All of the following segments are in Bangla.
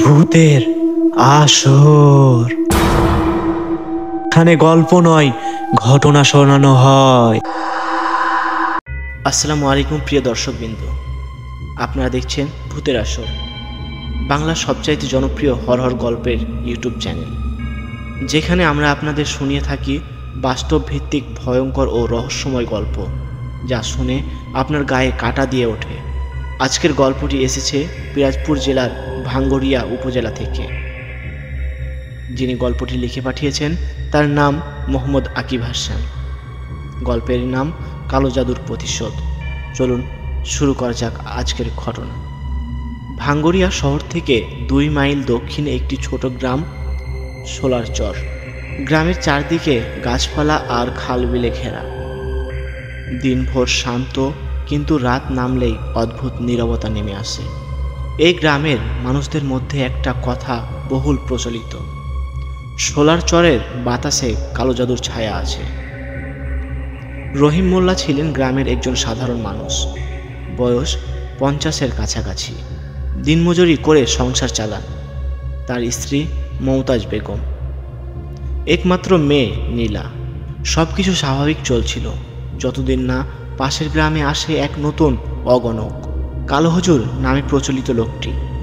ভূতের আসর। এখানে গল্প নয়, ঘটনা শোনানো হয়। আসসালামু আলাইকুম প্রিয় দর্শকবৃন্দ, আপনারা দেখছেন ভূতের আসর, বাংলার সবচাইতে জনপ্রিয় হরহর গল্পের ইউটিউব চ্যানেল, যেখানে আমরা আপনাদের শুনিয়ে থাকি বাস্তব ভিত্তিক ভয়ঙ্কর ও রহস্যময় গল্প, যা শুনে আপনার গায়ে কাঁটা দিয়ে ওঠে। আজকের গল্পটি এসেছে পিরাজপুর জেলার ভাঙ্গড়িয়া উপজেলা থেকে। যিনি গল্পটি লিখে পাঠিয়েছেন তার নাম মোহাম্মদ আকিব হাসান। গল্পের নাম কালো জাদুর প্রতিশোধ। চলুন শুরু করা যাক আজকের ঘটনা। ভাঙ্গড়িয়া শহর থেকে 2 মাইল দক্ষিণে একটি ছোট গ্রাম সোলারচর। গ্রামের চারদিকে গাছপালা আর খালবিলে ঘেরা। দিনভর শান্ত, কিন্তু রাত নামলেই অদ্ভুত নীরবতা নেমে আসে। এই গ্রামের মানুষদের মধ্যে একটা কথা বহুল প্রচলিত: সোলারচরের বাতাসে কালো জাদুর ছায়া আছে। রহিম মোল্লা ছিলেন গ্রামের একজন সাধারণ মানুষ, বয়স 50-এর কাছাকাছি। দিনমজুরি করে সংসার চালান। তার স্ত্রী মমতাজ বেগম, একমাত্র মেয়ে নীলা। সব কিছু স্বাভাবিক চলছিল, যতদিন না পাশের গ্রামে আসে এক নতুন অগণক। কালো হুজুর নামে প্রচলিত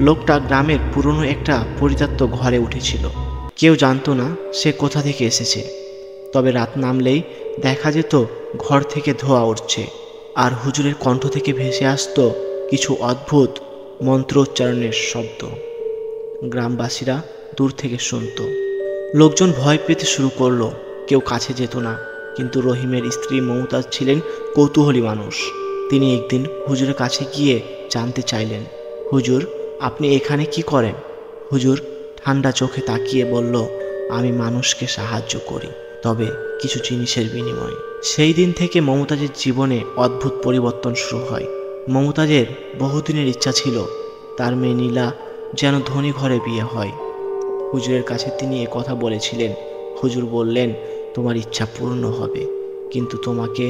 লোকটা গ্রামের পুরনো একটা পরিত্যক্ত ঘরে উঠেছিল। কেউ জানতো না সে কোথা থেকে এসেছে, তবে রাত নামলেই দেখা যেত ঘর থেকে ধোঁয়া উঠছে, আর হুজুরের কণ্ঠ থেকে ভেসে আসতো কিছু অদ্ভুত মন্ত্রোচ্চারণের শব্দ। গ্রামবাসীরা দূর থেকে শুনত। লোকজন ভয় পেতে শুরু করলো। কেউ কাছে যেত না, কিন্তু রহিমের স্ত্রী মমতাজ ছিলেন কৌতূহলী মানুষ। তিনি একদিন হুজুরের কাছে গিয়ে জানতে চাইলেন, হুজুর, আপনি এখানে কি করেন? হুজুর ঠান্ডা চোখে তাকিয়ে বলল, আমি মানুষকে সাহায্য করি, তবে কিছু জিনিসের বিনিময়ে। সেই দিন থেকে মমতাজের জীবনে অদ্ভুত পরিবর্তন শুরু হয়। মমতাজের বহুদিনের ইচ্ছা ছিল তার মেয়ে নীলা যেন ধনী ঘরে বিয়ে হয়। হুজুরের কাছে তিনি কথা বলেছিলেন। হুজুর বললেন, তোমার ইচ্ছা পূর্ণ হবে, কিন্তু তোমাকে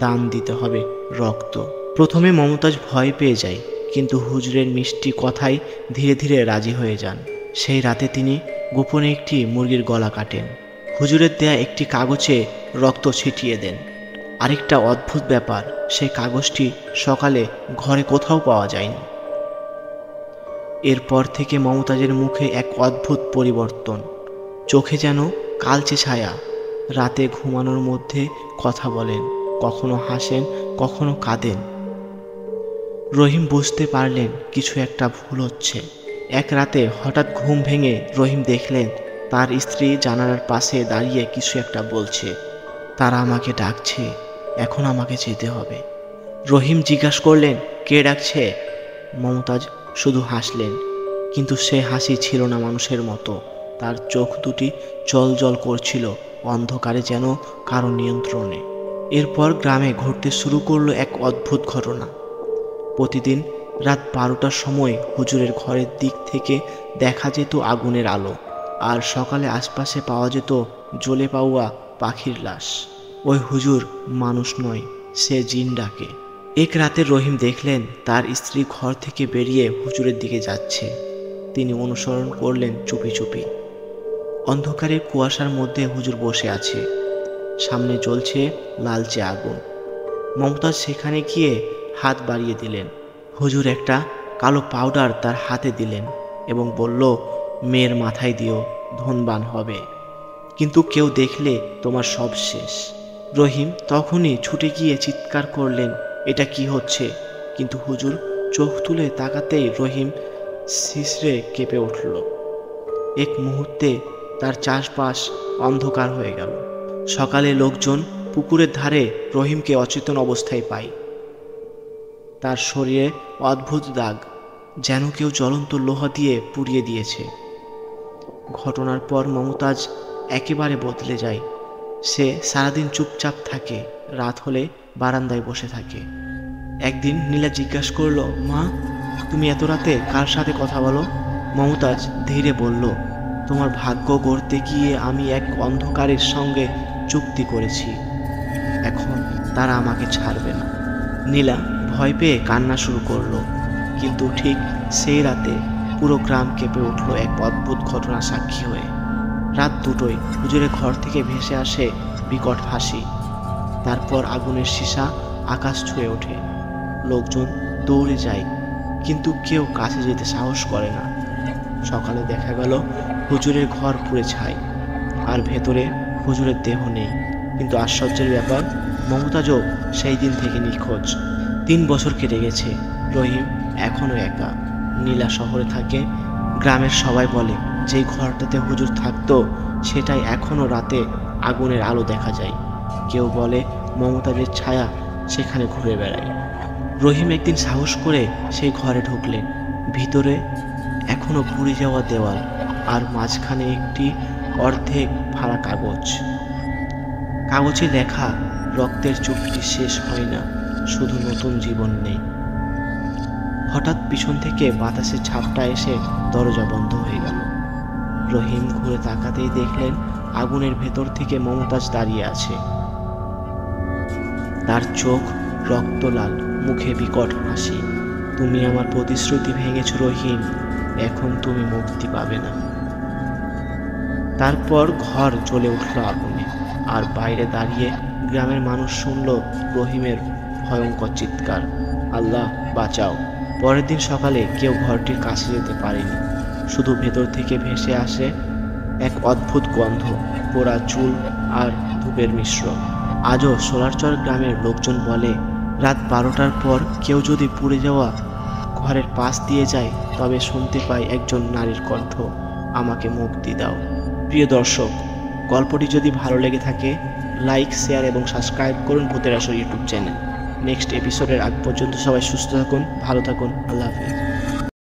দান দিতে হবে রক্ত। প্রথমে মমতাজ ভয় পেয়ে যায়, কিন্তু হুজুরের মিষ্টি কথায় ধীরে ধীরে রাজি হয়ে যান। সেই রাতে তিনি গোপনে একটি মুরগির গলা কাটেন। হুজুরের দেয়া একটি কাগজে রক্ত ছিটিয়ে দেন। আরেকটা অদ্ভুত ব্যাপার, সেই কাগজটি সকালে ঘরে কোথাও পাওয়া যায়নি। এরপর থেকে মমতাজের মুখে এক অদ্ভুত পরিবর্তন। চোখে যেন কালচে ছায়া। রাতে ঘুমানোর মধ্যে কথা বলেন, কখনো হাসেন, কখনো কাঁদেন। রহিম বুঝতে পারলেন কিছু একটা ভুল হচ্ছে। এক রাতে হঠাৎ ঘুম ভেঙে রহিম দেখলেন তার স্ত্রী জানালার পাশে দাঁড়িয়ে কিছু একটা বলছে। তারা আমাকে ডাকছে, এখন আমাকে যেতে হবে। রহিম জিজ্ঞাসা করলেন, কে ডাকছে? মমতাজ শুধু হাসলেন, কিন্তু সে হাসি ছিল না মানুষের মতো। তার চোখ দুটি জল করছিল, অন্ধকারে যেন কারো নিয়ন্ত্রণে। এরপর গ্রামে ঘটতে শুরু করলো এক অদ্ভুত ঘটনা। প্রতিদিন রাত 12টার সময় হুজুরের ঘরের দিক থেকে দেখা যেত আগুনের আলো, আর সকালে আশপাশে পাওয়া যেত জ্বলে পাওয়া পাখির লাশ। ওই হুজুর মানুষ নয়, সে জিন ডাকে। এক রাতে রহিম দেখলেন তার স্ত্রী ঘর থেকে বেরিয়ে হুজুরের দিকে যাচ্ছে। তিনি অনুসরণ করলেন চুপি চুপি। অন্ধকারের কুয়াশার মধ্যে হুজুর বসে আছে, সামনে জ্বলছে লালচে আগুন। মমতাজ সেখানে গিয়ে হাত বাড়িয়ে দিলেন। হুজুর একটা কালো পাউডার তার হাতে দিলেন এবং বলল, মেয়ের মাথায় দিও, ধনবান হবে, কিন্তু কেউ দেখলে তোমার সব শেষ। রহিম তখনই ছুটে গিয়ে চিৎকার করলেন, এটা কি হচ্ছে? কিন্তু হুজুর চোখ তুলে তাকাতেই রহিম শিশরে কেঁপে উঠল। এক মুহূর্তে তার চারপাশ অন্ধকার হয়ে গেল। সকালে লোকজন পুকুরের ধারে রহিমকে অচেতন অবস্থায় পায়। তার শরীরে অদ্ভুত দাগ, যেন কেউ জ্বলন্ত লোহা দিয়ে পুড়িয়ে দিয়েছে। ঘটনার পর মমতাজ একেবারে বদলে যায়। সে সারাদিন চুপচাপ থাকে, রাত হলে বারান্দায় বসে থাকে। একদিন নীলা জিজ্ঞাসা করলো, মা, তুমি এত রাতে কার সাথে কথা বলো? মমতাজ ধীরে বলল, তোমার ভাগ্য গড়তে গিয়ে আমি এক অন্ধকারের সঙ্গে চুক্তি করেছি, এখন তারা আমাকে ছাড়বে না। নীলা ভয় পেয়ে কান্না শুরু করলো, কিন্তু ঠিক সেই রাতে পুরো গ্রাম কেঁপে উঠল এক অদ্ভুত ঘটনা সাক্ষী হয়ে। রাত 2টোয় হুজুরের ঘর থেকে ভেসে আসে বিকট হাসি। তারপর আগুনের সীসা আকাশ ছুঁয়ে ওঠে। লোকজন দৌড়ে যায়, কিন্তু কেউ কাছে যেতে সাহস করে না। সকালে দেখা গেল হুজুরের ঘর পুড়ে ছাই, আর ভেতরে হুজুরের দেহ নেই। কিন্তু আশ্চর্যের ব্যাপার, মমতাজও সেই দিন থেকে নিখোঁজ। 3 বছর কেটে গেছে। রহিম এখনো একা, নীলা শহরে থাকে। গ্রামের সবাই বলে যেই ঘরটাতে হুজুর থাকতো সেটাই এখনো রাতে আগুনের আলো দেখা যায়। কেউ বলে মমতাজের ছায়া সেখানে ঘুরে বেড়ায়। রহিম একদিন সাহস করে সেই ঘরে ঢুকলেন। ভিতরে এখনো পুড়ে যাওয়া দেওয়াল, আর মাঝখানে একটি অর্ধেক ফাড়া কাগজ। কাগজে লেখা, রক্তের চুক্তি শেষ হয় না, শুধু নতুন জীবন নেই। হঠাৎ পিছন থেকে বাতাসের ঝাপটা এসে দরজা বন্ধ হয়ে গেল। রহিম ঘুরে তাকাতেই দেখলেন আগুনের ভেতর থেকে মমতাজ দাঁড়িয়ে আছে। তার চোখ রক্তলাল, মুখে বিকট হাসি। তুমি আমার প্রতিশ্রুতি ভেঙেছ রহিম, এখন তুমি মুক্তি পাবে না। তারপর ঘর জ্বলে উঠল আগুনে, আর বাইরে দাঁড়িয়ে গ্রামের মানুষ শুনল রহিমের ভয়ঙ্কর চিৎকার, আল্লাহ বাঁচাও। পরের দিন সকালে কেউ ঘরটির কাছে যেতে পারেনি। শুধু ভেতর থেকে ভেসে আসে এক অদ্ভুত গন্ধ, পোড়া চুল আর ধূপের মিশ্রণ। আজও সোলারচর গ্রামের লোকজন বলে, রাত 12টার পর কেউ যদি পুড়ে যাওয়া ঘরের পাশ দিয়ে যায়, তবে শুনতে পায় একজন নারীর কণ্ঠ, আমাকে মুক্তি দাও। প্রিয় দর্শক, গল্পটি যদি ভালো লেগে থাকে, লাইক, শেয়ার এবং সাবস্ক্রাইব করুন ভূতের আসর ইউটিউব চ্যানেল। নেক্সট এপিসোডের আগ পর্যন্ত সবাই সুস্থ থাকুন, ভালো থাকুন, আল্লাহ হাফেজ।